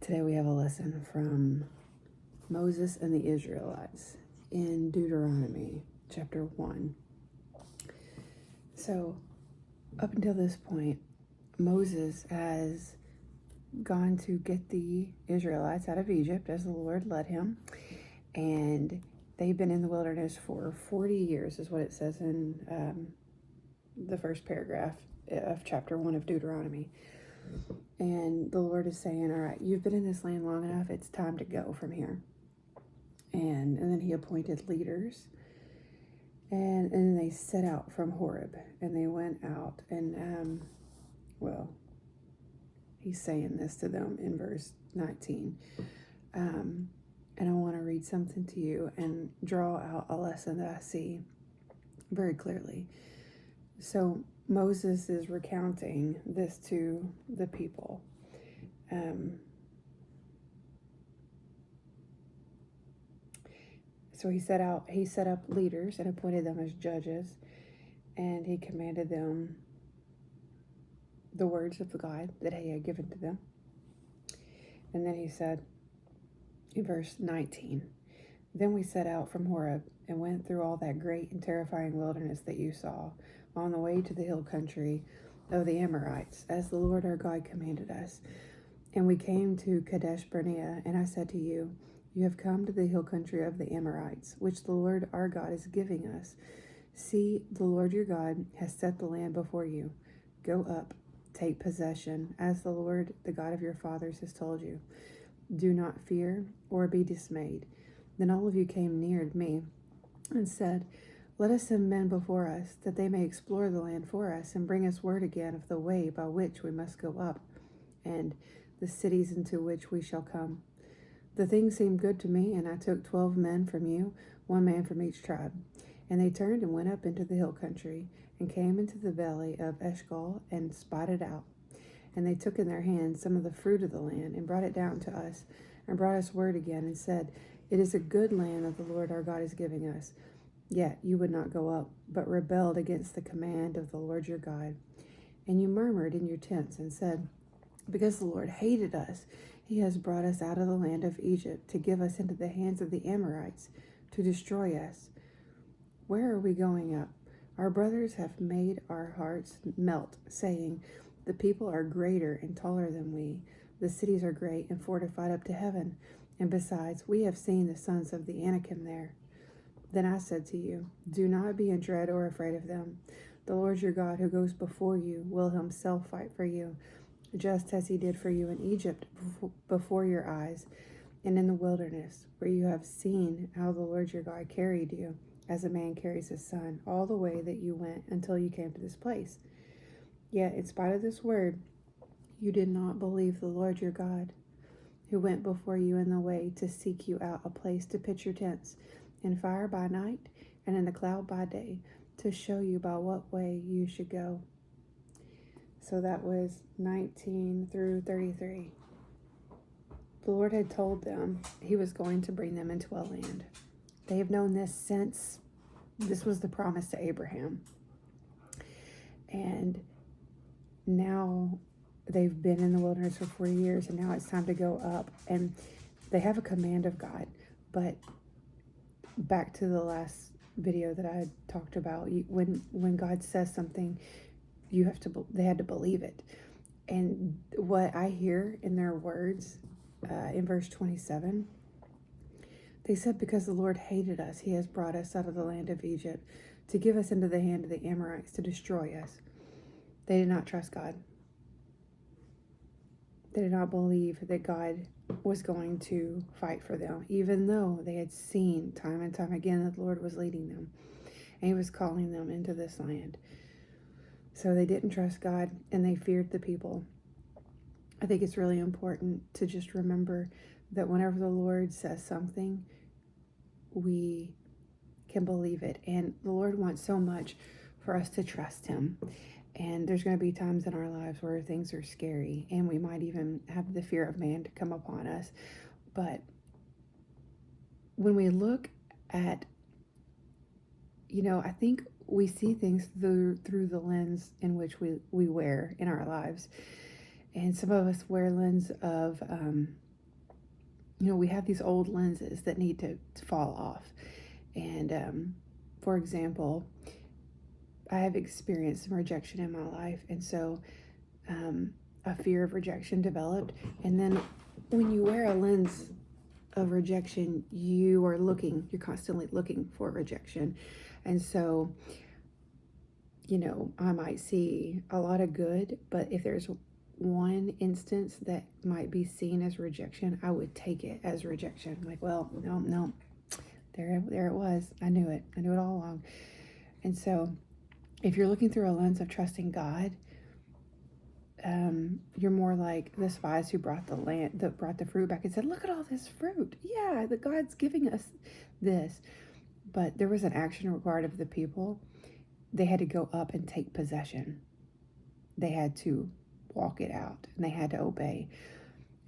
Today we have a lesson from Moses and the Israelites in Deuteronomy chapter 1. So, up until this point, Moses has gone to get the Israelites out of Egypt as the Lord led him, and they've been in the wilderness for 40 years, is what it says in the first paragraph of chapter 1 of Deuteronomy. And the Lord is saying, all right, you've been in this land long enough, it's time to go from here. And then he appointed leaders, and then they set out from Horeb, and they went out, and he's saying this to them in verse 19. And I want to read something to you and draw out a lesson that I see very clearly. So Moses is recounting this to the people. So he set up leaders and appointed them as judges, and he commanded them the words of the God that he had given to them. And then he said in verse 19, "Then we set out from Horeb and went through all that great and terrifying wilderness that you saw, on the way to the hill country of the Amorites, as the Lord our God commanded us. And we came to Kadesh Barnea, and I said to you, you have come to the hill country of the Amorites, which the Lord our God is giving us. See, the Lord your God has set the land before you. Go up, take possession, as the Lord, the God of your fathers, has told you. Do not fear or be dismayed." Then all of you came near me and said, "Let us send men before us, that they may explore the land for us, and bring us word again of the way by which we must go up, and the cities into which we shall come." The thing seemed good to me, and I took 12 men from you, 1 man from each tribe. And they turned and went up into the hill country, and came into the valley of Eshcol, and spied it out. And they took in their hands some of the fruit of the land, and brought it down to us, and brought us word again, and said, "It is a good land that the Lord our God is giving us." Yet you would not go up, but rebelled against the command of the Lord your God. And you murmured in your tents, and said, "Because the Lord hated us, he has brought us out of the land of Egypt to give us into the hands of the Amorites, to destroy us. Where are we going up? Our brothers have made our hearts melt, saying, 'The people are greater and taller than we. The cities are great and fortified up to heaven. And besides, we have seen the sons of the Anakim there.' Then I said to you, do not be in dread or afraid of them. The Lord your God, who goes before you, will himself fight for you, just as he did for you in Egypt before your eyes, and in the wilderness, where you have seen how the Lord your God carried you, as a man carries his son, all the way that you went until you came to this place. Yet, in spite of this word, you did not believe the Lord your God, who went before you in the way to seek you out a place to pitch your tents, in fire by night and in a cloud by day, to show you by what way you should go." So that was 19 through 33. The Lord had told them he was going to bring them into a land. They have known this since this was the promise to Abraham. And now they've been in the wilderness for 40 years, and now it's time to go up. And they have a command of God. But back to the last video that I talked about, when God says something, they had to believe it. And what I hear in their words in verse 27, they said, "Because the Lord hated us, he has brought us out of the land of Egypt to give us into the hand of the Amorites to destroy us." They did not trust God. They did not believe that God was going to fight for them, even though they had seen time and time again that the Lord was leading them and he was calling them into this land. So they didn't trust God, and they feared the people. I think it's really important to just remember that whenever the Lord says something, we can believe it. And the Lord wants so much for us to trust him. And there's going to be times in our lives where things are scary, and we might even have the fear of man to come upon us. But when we look at, I think we see things through the lens in which we wear in our lives. And some of us wear a lens of we have these old lenses that need to fall off. And for example, I have experienced some rejection in my life, and so a fear of rejection developed. And then when you wear a lens of rejection, you're constantly looking for rejection. And so, I might see a lot of good, but if there's one instance that might be seen as rejection, I would take it as rejection. Like, well, no, there it was. I knew it all along. And so if you're looking through a lens of trusting God, you're more like the spies who brought the fruit back and said, look at all this fruit. Yeah, the God's giving us this. But there was an action required of the people. They had to go up and take possession. They had to walk it out, and they had to obey.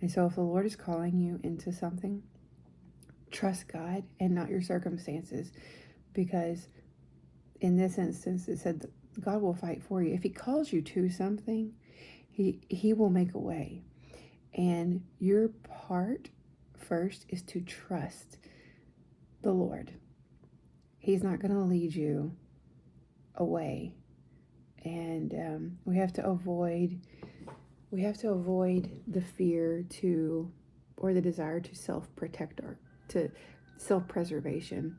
And so if the Lord is calling you into something, trust God and not your circumstances, because in this instance, it said that God will fight for you. If he calls you to something, he will make a way. And your part first is to trust the Lord. He's not going to lead you away. And we have to avoid the fear or the desire to self-protect to self-preservation.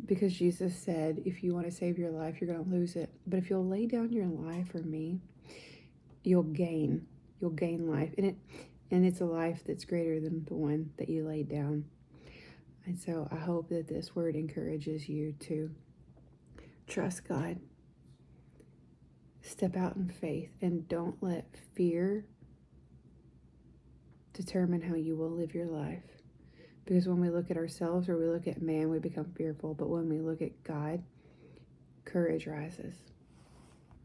Because Jesus said, if you want to save your life, you're going to lose it. But if you'll lay down your life for me, you'll gain life. And it's a life that's greater than the one that you laid down. And so I hope that this word encourages you to trust God. Step out in faith and don't let fear determine how you will live your life. Because when we look at ourselves or we look at man, we become fearful. But when we look at God, courage rises.